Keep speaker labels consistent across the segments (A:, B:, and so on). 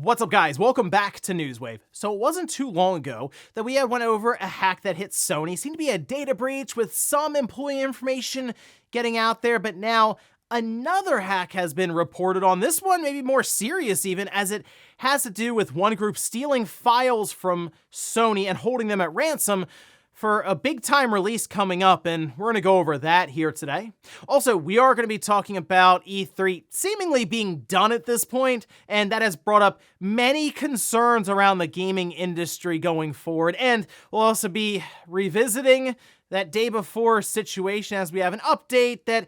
A: What's up, guys? Welcome back to Newswave. So it wasn't too long ago that we had went over a hack that hit Sony. Seemed to be a data breach with some employee information getting out there, but now another hack has been reported on. This one maybe more serious even, as it has to do with one group stealing files from Sony and holding them at ransom for a big-time release coming up, and we're going to go over that here today. Also, we are going to be talking about E3 seemingly being done at this point, and that has brought up many concerns around the gaming industry going forward, and we'll also be revisiting that day before situation as we have an update that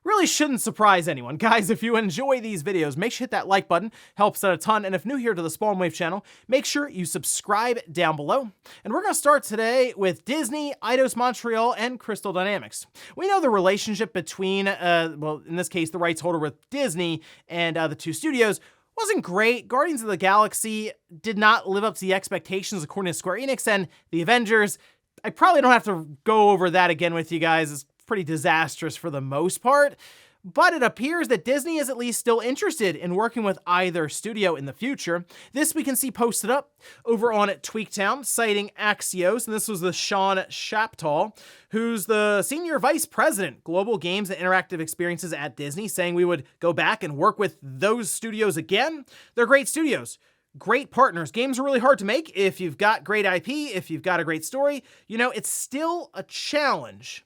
A: really shouldn't surprise anyone. Guys, if you enjoy these videos, make sure to hit that like button, helps out a ton, and if new here to the Spawnwave channel, make sure you subscribe down below. And we're going to start today with Disney, Eidos Montreal, and Crystal Dynamics. We know the relationship between, well, in this case, the rights holder with Disney and the two studios wasn't great. Guardians of the Galaxy did not live up to the expectations according to Square Enix, and the Avengers, I probably don't have to go over that again with you guys. It's pretty disastrous for the most part, but it appears that Disney is at least still interested in working with either studio in the future. This we can see posted up over on Tweaktown, citing Axios, and this was the Sean Shaptal, who's the Senior Vice President, Global Games and Interactive Experiences at Disney, saying we would go back and work with those studios again. They're great studios. Great partners. Games are really hard to make if you've got great IP, if you've got a great story. You know, it's still a challenge.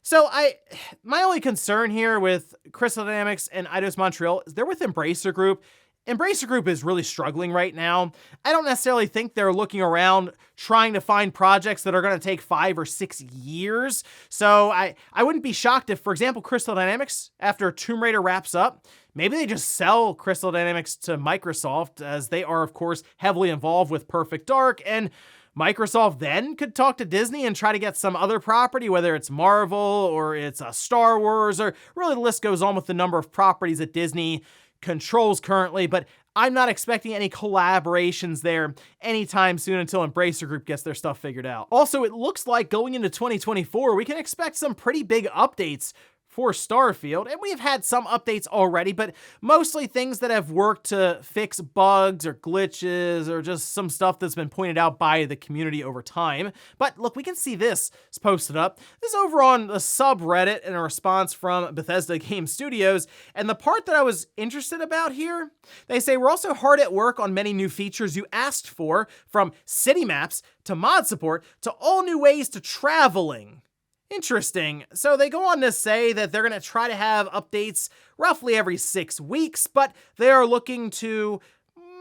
A: So my only concern here with Crystal Dynamics and Eidos Montreal is they're with Embracer Group. Embracer Group is really struggling right now. I don't necessarily think they're looking around trying to find projects that are going to take 5 or 6 years. So I wouldn't be shocked if, for example, Crystal Dynamics, after Tomb Raider wraps up, maybe they just sell Crystal Dynamics to Microsoft, as they are, of course, heavily involved with Perfect Dark, and Microsoft then could talk to Disney and try to get some other property, whether it's Marvel or it's Star Wars, or really the list goes on with the number of properties that Disney controls currently, but I'm not expecting any collaborations there anytime soon until Embracer Group gets their stuff figured out. Also, it looks like going into 2024, we can expect some pretty big updates for Starfield, and we've had some updates already, but mostly things that have worked to fix bugs or glitches or just some stuff that's been pointed out by the community over time. But look, we can see this is posted up. This is over on the subreddit in a response from Bethesda Game Studios, and the part that I was interested about here, they say, we're also hard at work on many new features you asked for, from city maps to mod support to all new ways to traveling. Interesting. So they go on to say that they're going to try to have updates roughly every 6 weeks, but they are looking to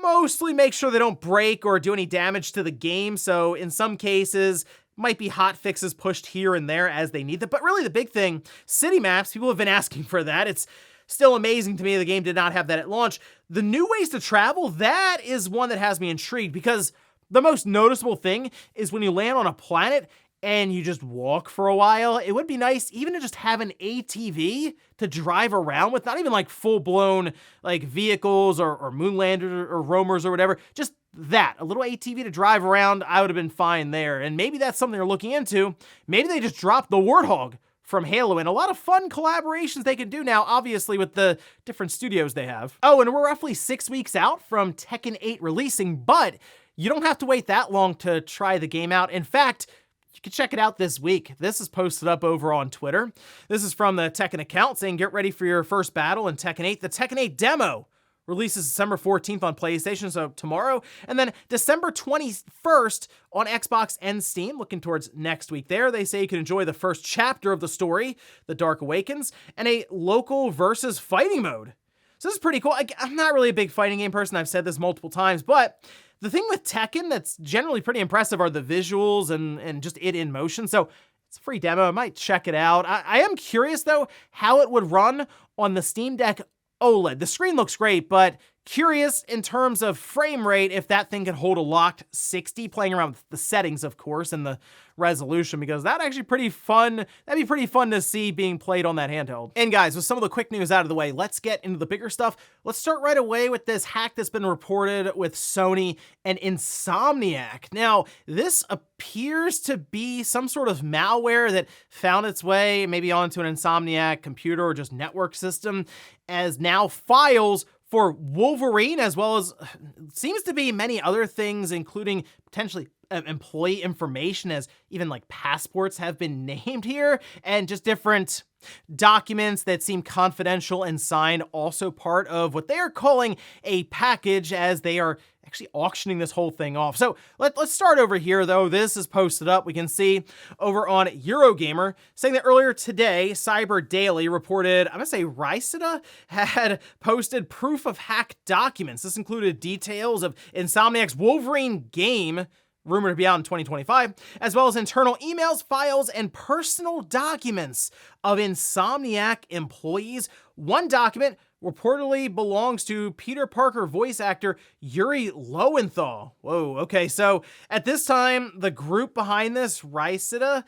A: mostly make sure they don't break or do any damage to the game. So in some cases, might be hot fixes pushed here and there as they need them. But really the big thing, city maps, people have been asking for that. It's still amazing to me the game did not have that at launch. The new ways to travel, that is one that has me intrigued, because the most noticeable thing is when you land on a planet and you just walk for a while, it would be nice even to just have an ATV to drive around with, not even like full-blown like vehicles or moonlanders or roamers or whatever, just that, a little ATV to drive around. I would have been fine there, and maybe that's something they're looking into. Maybe they just dropped the Warthog from Halo, and a lot of fun collaborations they can do now, obviously, with the different studios they have. Oh, and we're roughly 6 weeks out from Tekken 8 releasing, but you don't have to wait that long to try the game out. In fact, you can check it out this week. This is posted up over on Twitter. This is from the Tekken account saying, get ready for your first battle in Tekken 8. The Tekken 8 demo releases December 14th on PlayStation, so tomorrow, and then December 21st on Xbox and Steam, looking towards next week there. They say you can enjoy the first chapter of the story, The Dark Awakens, and a local versus fighting mode. So this is pretty cool. I'm not really a big fighting game person. I've said this multiple times, but the thing with Tekken that's generally pretty impressive are the visuals and just it in motion. So it's a free demo. I might check it out. I am curious, though, how it would run on the Steam Deck OLED. The screen looks great, but curious in terms of frame rate if that thing can hold a locked 60, playing around with the settings, of course, and the resolution, because that'd actually pretty fun. That'd be pretty fun to see being played on that handheld. And guys, with some of the quick news out of the way, let's get into the bigger stuff. Let's start right away with this hack that's been reported with Sony and Insomniac. Now, this appears to be some sort of malware that found its way maybe onto an Insomniac computer or just network system, as now files for Wolverine, as well as seems to be many other things, including potentially employee information, as even like passports have been named here, and just different documents that seem confidential and signed, also part of what they are calling a package, as they are actually auctioning this whole thing off. So let's start over here, though. This is posted up. We can see over on Eurogamer saying that earlier today, Cyber Daily reported, I'm gonna say Rysida had posted proof of hack documents. This included details of Insomniac's Wolverine game, rumored to be out in 2025, as well as internal emails, files, and personal documents of Insomniac employees. One document reportedly belongs to Peter Parker voice actor Yuri Lowenthal. Whoa, okay, so at this time, the group behind this, Rysida,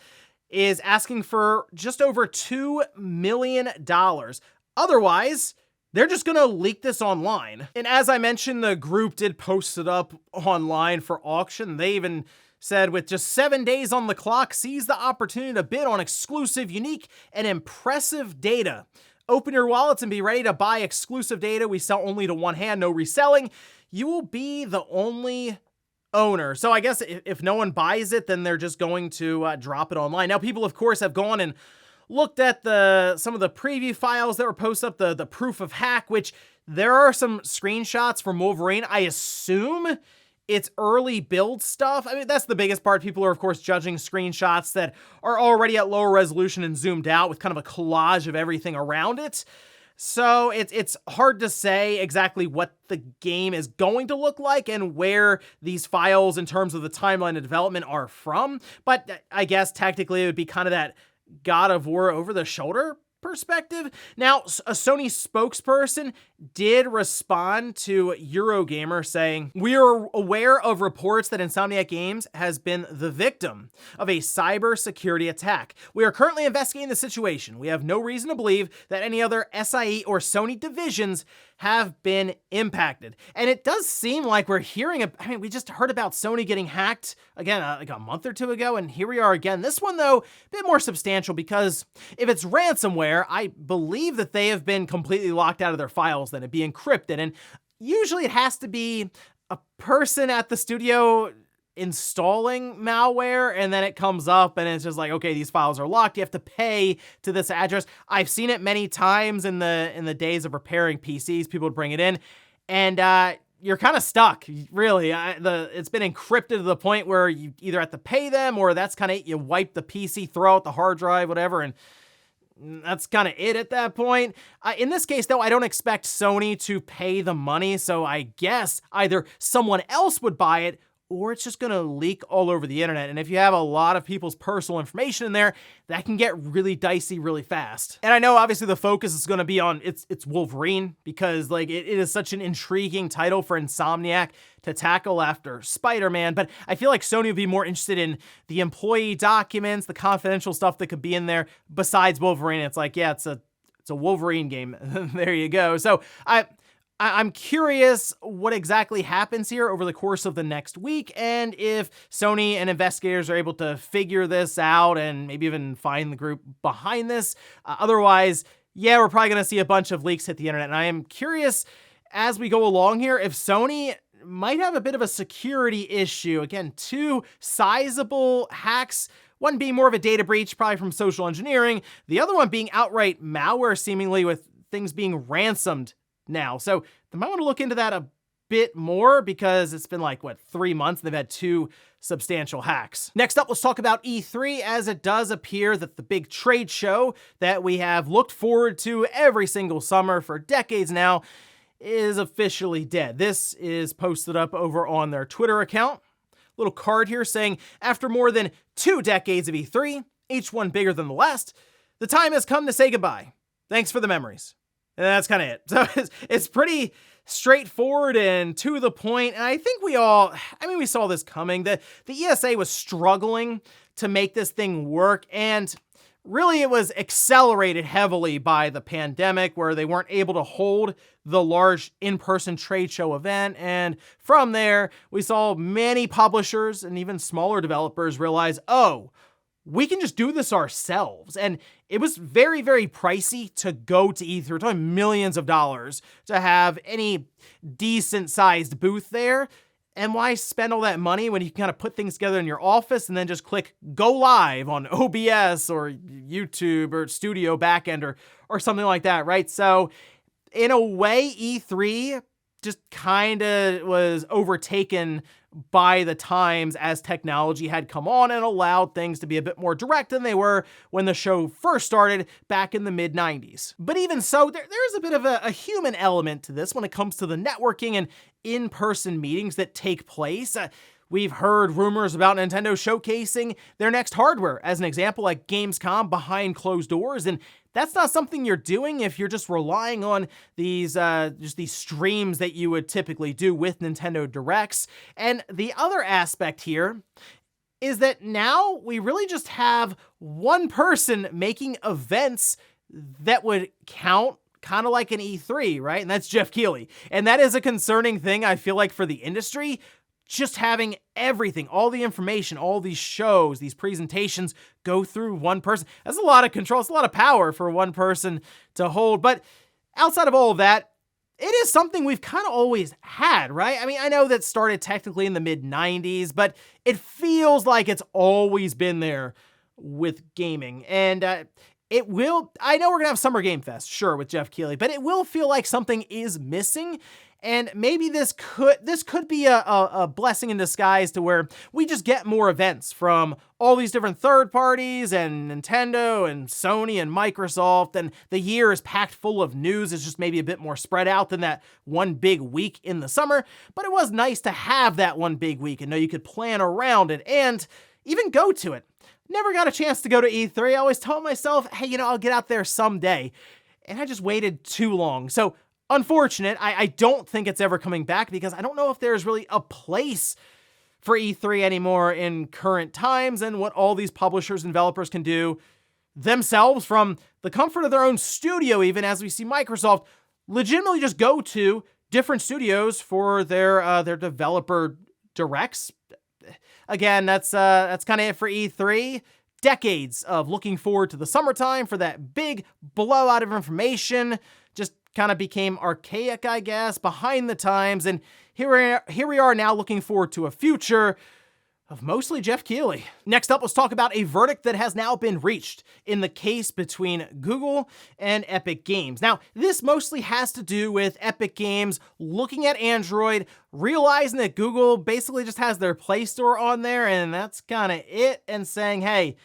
A: is asking for just over $2 million. Otherwise, they're just gonna leak this online. And as I mentioned, the group did post it up online for auction. They even said, with just 7 days on the clock, seize the opportunity to bid on exclusive, unique, and impressive data. Open your wallets and be ready to buy exclusive data. We sell only to one hand, no reselling. You will be the only owner. So I guess if no one buys it, then they're just going to drop it online. Now, people, of course, have gone and looked at some of the preview files that were posted up, the proof of hack, which there are some screenshots from Wolverine. I assume it's early build stuff. I mean, that's the biggest part. People are, of course, judging screenshots that are already at lower resolution and zoomed out with kind of a collage of everything around it. So it's hard to say exactly what the game is going to look like and where these files in terms of the timeline of development are from. But I guess technically it would be kind of that God of War over the shoulder perspective. Now, a Sony spokesperson did respond to Eurogamer saying, "We are aware of reports that Insomniac Games has been the victim of a cybersecurity attack. We are currently investigating the situation. We have no reason to believe that any other SIE or Sony divisions have been impacted." And it does seem like we're hearing, I mean, we just heard about Sony getting hacked again, like a month or two ago, and here we are again. This one, though, a bit more substantial, because if it's ransomware, I believe that they have been completely locked out of their files, then it'd be encrypted. And usually it has to be a person at the studio installing malware, and then it comes up and it's just like, okay, these files are locked. You have to pay to this address. I've seen it many times in the days of repairing PCs. People would bring it in, and you're kind of stuck, really. It's been encrypted to the point where you either have to pay them, or that's kind of it. You wipe the PC, throw out the hard drive, whatever, and that's kind of it at that point. In this case, though, I don't expect Sony to pay the money, so I guess either someone else would buy it, or it's just gonna leak all over the internet. And if you have a lot of people's personal information in there, that can get really dicey really fast. And I know obviously the focus is gonna be on it's Wolverine, because like it is such an intriguing title for Insomniac to tackle after Spider-Man, but I feel like Sony would be more interested in the employee documents, the confidential stuff that could be in there besides Wolverine. It's like, yeah, it's a Wolverine game. There you go. So I'm curious what exactly happens here over the course of the next week, and if Sony and investigators are able to figure this out and maybe even find the group behind this. Otherwise, yeah, we're probably going to see a bunch of leaks hit the internet. And I am curious as we go along here if Sony might have a bit of a security issue. Again, 2 sizable hacks, one being more of a data breach, probably from social engineering, the other one being outright malware, seemingly with things being ransomed now. So they might want to look into that a bit more, because it's been like, what, 3 months, and they've had 2 substantial hacks. Next up, let's talk about E3, as it does appear that the big trade show that we have looked forward to every single summer for decades now is officially dead. This is posted up over on their Twitter account. Little card here saying, after more than 2 decades of E3, each one bigger than the last, the time has come to say goodbye. Thanks for the memories. And that's kind of it. So it's pretty straightforward and to the point. And I think we saw this coming. The ESA was struggling to make this thing work. And really, it was accelerated heavily by the pandemic, where they weren't able to hold the large in-person trade show event. And from there, we saw many publishers and even smaller developers realize, oh, we can just do this ourselves. And it was very, very pricey to go to E3. We're talking millions of dollars to have any decent sized booth there. And why spend all that money when you can kind of put things together in your office and then just click go live on OBS or YouTube or Studio Backend or something like that, right? So in a way, E3 just kind of was overtaken by the times as technology had come on and allowed things to be a bit more direct than they were when the show first started back in the mid-90s. But even so, there's a bit of a human element to this when it comes to the networking and in-person meetings that take place. We've heard rumors about Nintendo showcasing their next hardware, as an example, like Gamescom behind closed doors, and that's not something you're doing if you're just relying on these streams that you would typically do with Nintendo Directs. And the other aspect here is that now we really just have one person making events that would count kind of like an E3, right? And that's Jeff Keighley. And that is a concerning thing, I feel like, for the industry. Just having everything, all the information, all these shows, these presentations go through one person. That's a lot of control. It's a lot of power for one person to hold. But outside of all of that, it is something we've kind of always had, right? I mean, I know that started technically in the mid-90s, but it feels like it's always been there with gaming. And it will, I know we're going to have Summer Game Fest, sure, with Jeff Keighley, but it will feel like something is missing. And maybe this could be a blessing in disguise to where we just get more events from all these different third parties and Nintendo and Sony and Microsoft, and the year is packed full of news. It's just maybe a bit more spread out than that one big week in the summer. But it was nice to have that one big week and know you could plan around it and even go to it. Never got a chance to go to E3. I always told myself, hey, I'll get out there someday. And I just waited too long. So unfortunate. I don't think it's ever coming back because I don't know if there's really a place for E3 anymore in current times and what all these publishers and developers can do themselves from the comfort of their own studio, even as we see Microsoft legitimately just go to different studios for their developer directs. Again, that's kind of it for E3. Decades of looking forward to the summertime for that big blowout of information. Just kind of became archaic, I guess, behind the times. And here we are now looking forward to a future of mostly Jeff Keighley. Next up, let's talk about a verdict that has now been reached in the case between Google and Epic Games. Now, this mostly has to do with Epic Games looking at Android, realizing that Google basically just has their Play Store on there, and that's kind of it, and saying, hey,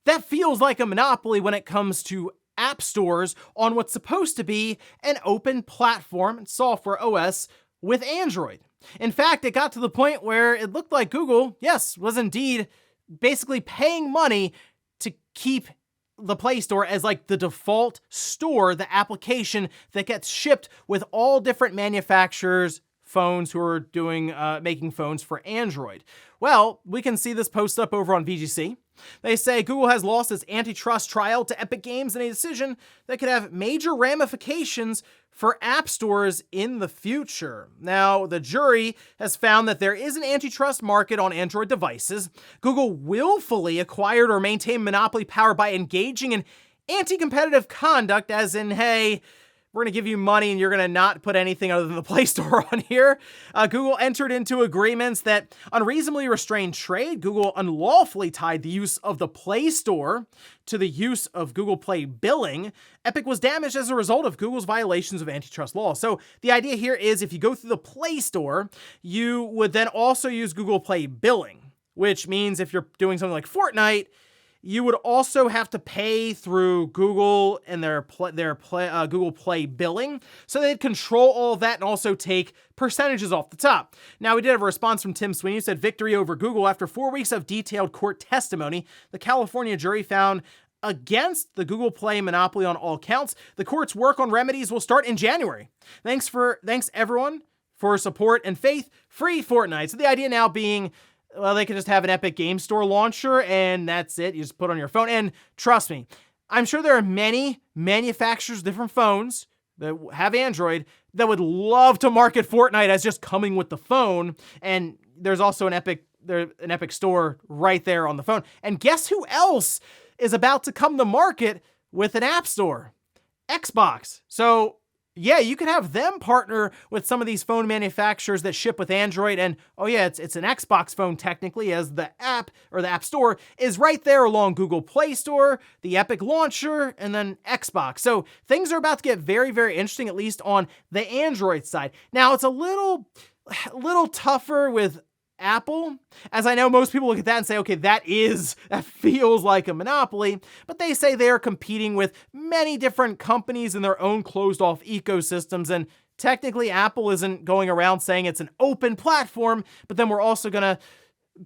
A: that feels like a monopoly when it comes to app stores on what's supposed to be an open platform and software OS with Android. In fact, it got to the point where it looked like Google, yes, was indeed basically paying money to keep the Play Store as like the default store, the application that gets shipped with all different manufacturers' phones who are doing making phones for Android. Well, we can see this post up over on VGC. They say Google has lost its antitrust trial to Epic Games in a decision that could have major ramifications for app stores in the future. Now, the jury has found that there is an antitrust market on Android devices. Google willfully acquired or maintained monopoly power by engaging in anti-competitive conduct, as in, hey, we're going to give you money and you're going to not put anything other than the Play Store on here. Google entered into agreements that unreasonably restrained trade. Google unlawfully tied the use of the Play Store to the use of Google Play billing. Epic was damaged as a result of Google's violations of antitrust law. So the idea here is if you go through the Play Store, you would then also use Google Play billing, which means if you're doing something like Fortnite, you would also have to pay through Google and their Google Play billing. So they'd control all of that and also take percentages off the top. Now, we did have a response from Tim Sweeney who said victory over Google after 4 weeks of detailed court testimony. The California jury found against the Google Play monopoly on all counts. The court's work on remedies will start in January. Thanks everyone for support and faith. Free Fortnite. So the idea now being, well, they can just have an Epic Game Store launcher and that's it. You just put it on your phone. And trust me, I'm sure there are many manufacturers, different phones that have Android that would love to market Fortnite as just coming with the phone. And there's also an Epic there's an Epic store right there on the phone. And guess who else is about to come to market with an app store? Xbox. So yeah, you could have them partner with some of these phone manufacturers that ship with Android, and oh yeah, it's an Xbox phone technically, as the app or the App Store is right there along Google Play Store, the Epic Launcher, and then Xbox. So things are about to get very, very interesting, at least on the Android side. Now, it's a little tougher with Apple, as I know most people look at that and say, okay, that feels like a monopoly, but they say they're competing with many different companies in their own closed-off ecosystems, and technically Apple isn't going around saying it's an open platform, but then we're also gonna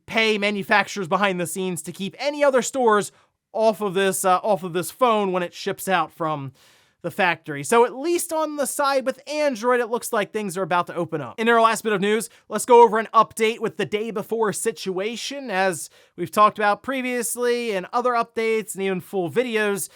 A: pay manufacturers behind the scenes to keep any other stores off of this phone when it ships out from the factory. So at least on the side with Android, it looks like things are about to open up. In our last bit of news, let's go over an update with the day before situation. As we've talked about previously in other updates and even full videos,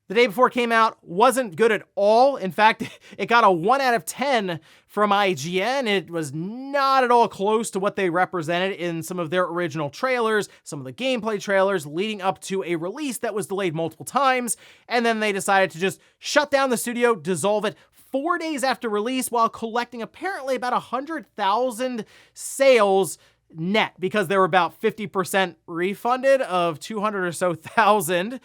A: the day before came out wasn't good at all. In fact, it got a 1 out of 10 from IGN. It was not at all close to what they represented in some of their original trailers, some of the gameplay trailers leading up to a release that was delayed multiple times. And then they decided to just shut down the studio, dissolve it 4 days after release, while collecting apparently about 100,000 sales net, because they were about 50% refunded of 200 or so thousand.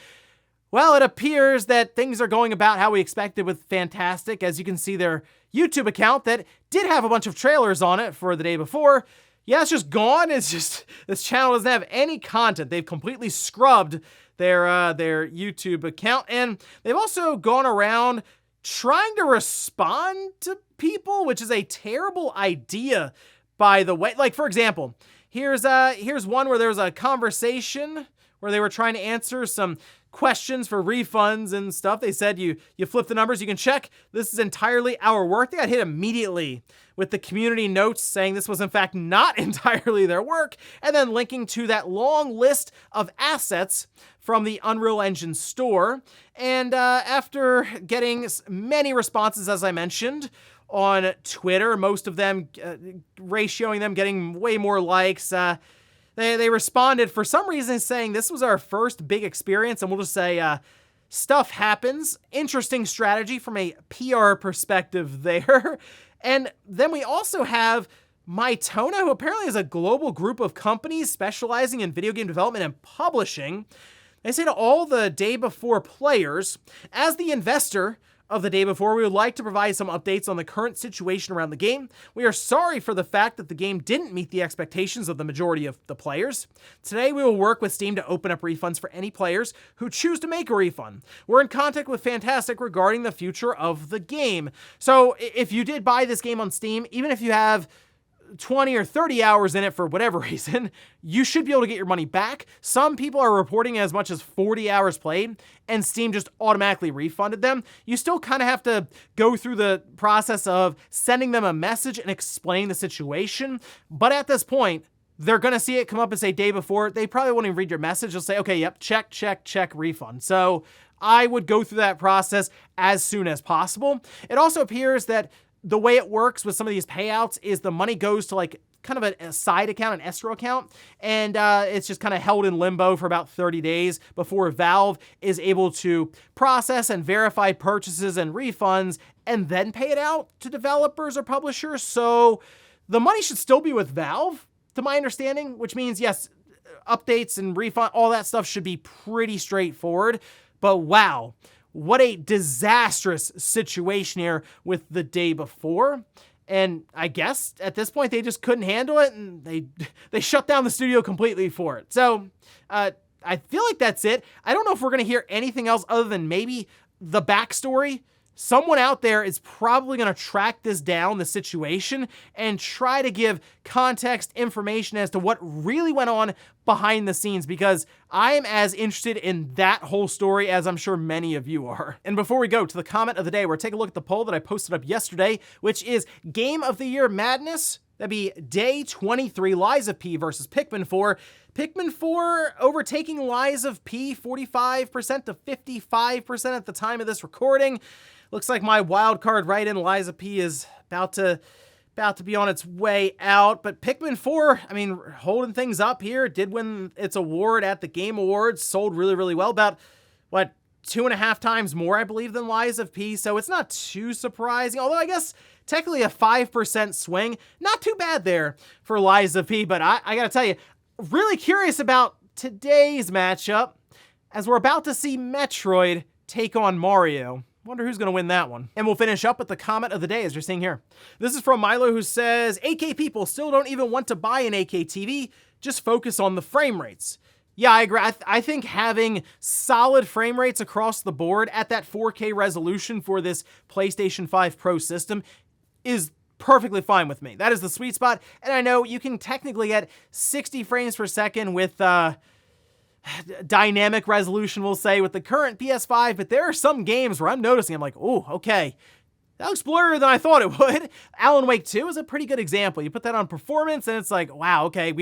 A: Well, it appears that things are going about how we expected with Fntastic. As you can see, their YouTube account that did have a bunch of trailers on it for the day before, yeah, it's just gone. It's just, this channel doesn't have any content. They've completely scrubbed their YouTube account, and they've also gone around trying to respond to people, which is a terrible idea, by the way. Like, for example, here's one where there was a conversation where they were trying to answer some questions for refunds and stuff. They said you flip the numbers, you can check this is entirely our work. They got hit immediately with the community notes saying this was in fact not entirely their work, and then linking to that long list of assets from the Unreal Engine store. And after getting many responses, as I mentioned, on Twitter, most of them ratioing them getting way more likes, They responded for some reason saying this was our first big experience, and we'll just say stuff happens. Interesting strategy from a PR perspective there. And then we also have Mytona, who apparently is a global group of companies specializing in video game development and publishing. They say to all the day before players, as the investor of the day before, we would like to provide some updates on the current situation around the game. We are sorry for the fact that the game didn't meet the expectations of the majority of the players. Today, we will work with Steam to open up refunds for any players who choose to make a refund. We're in contact with Fntastic regarding the future of the game. So if you did buy this game on Steam, even if you have 20 or 30 hours in it for whatever reason, you should be able to get your money back. Some people are reporting as much as 40 hours played, and Steam just automatically refunded them. You still kind of have to go through the process of sending them a message and explain the situation. But at this point, they're going to see it come up and say day before. They probably won't even read your message. They'll say, okay, yep, check, refund. So I would go through that process as soon as possible. It also appears that the way it works with some of these payouts is the money goes to like kind of a side account, an escrow account, and it's just kind of held in limbo for about 30 days before Valve is able to process and verify purchases and refunds and then pay it out to developers or publishers. So the money should still be with Valve, to my understanding, which means, yes, updates and refund, all that stuff should be pretty straightforward. But wow, what a disastrous situation here with the day before. And I guess at this point they just couldn't handle it, and they shut down the studio completely for it. So I feel like that's it. I don't know if we're going to hear anything else other than maybe the backstory. Someone out there is probably going to track this down, the situation, and try to give context, information as to what really went on behind the scenes, because I am as interested in that whole story as I'm sure many of you are. And before we go to the comment of the day, we're taking a look at the poll that I posted up yesterday, which is Game of the Year Madness. That'd be day 23, Lies of P versus Pikmin 4. Pikmin 4 overtaking Lies of P 45% to 55% at the time of this recording. Looks like my wild card right in Lies of P is about to about to be on its way out. But Pikmin 4, I mean, holding things up here. It did win its award at the Game Awards. Sold really, really well. About, what, 2.5 times more, I believe, than Lies of P. So it's not too surprising. Although I guess technically a 5% swing. Not too bad there for Lies of P. But I gotta tell you, really curious about today's matchup, as we're about to see Metroid take on Mario. Wonder who's going to win that one. And we'll finish up with the comment of the day, as you're seeing here. This is from Milo, who says, AK people still don't even want to buy an AK TV, just focus on the frame rates. Yeah, I agree. I think having solid frame rates across the board at that 4K resolution for this PlayStation 5 Pro system is perfectly fine with me. That is the sweet spot. And I know you can technically get 60 frames per second with dynamic resolution, we'll say, with the current PS5, but there are some games where I'm noticing, I'm like, oh, okay, that looks blurrier than I thought it would. Alan Wake 2 is a pretty good example. You put that on performance and it's like, wow, okay,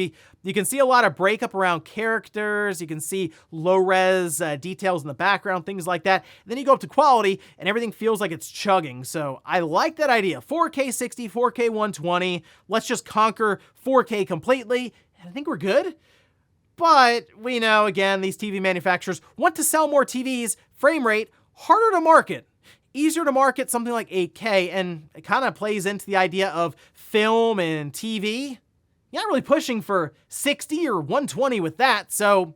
A: you can see a lot of breakup around characters, you can see low-res details in the background, things like that. And then you go up to quality and everything feels like it's chugging. So I like that idea. 4K 60, 4K 120, let's just conquer 4K completely, and I think we're good. But we know, again, these TV manufacturers want to sell more TVs, frame rate, harder to market. Easier to market something like 8K, and it kind of plays into the idea of film and TV. You're not really pushing for 60 or 120 with that, so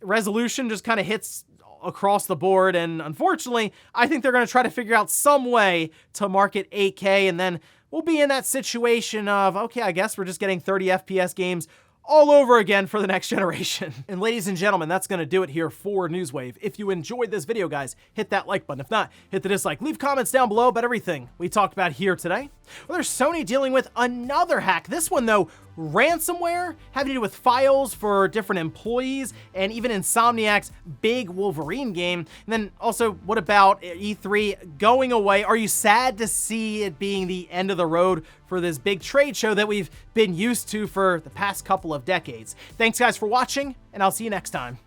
A: resolution just kind of hits across the board, and unfortunately, I think they're going to try to figure out some way to market 8K, and then we'll be in that situation of, okay, I guess we're just getting 30 FPS games all over again for the next generation. And ladies and gentlemen, that's going to do it here for Newswave. If you enjoyed this video, guys, hit that like button. If not, hit the dislike. Leave comments down below about everything we talked about here today. Well, there's Sony dealing with another hack. This one, though, ransomware, having to do with files for different employees, and even Insomniac's big Wolverine game. And then also, what about E3 going away? Are you sad to see it being the end of the road for this big trade show that we've been used to for the past couple of decades? Thanks, guys, for watching, and I'll see you next time.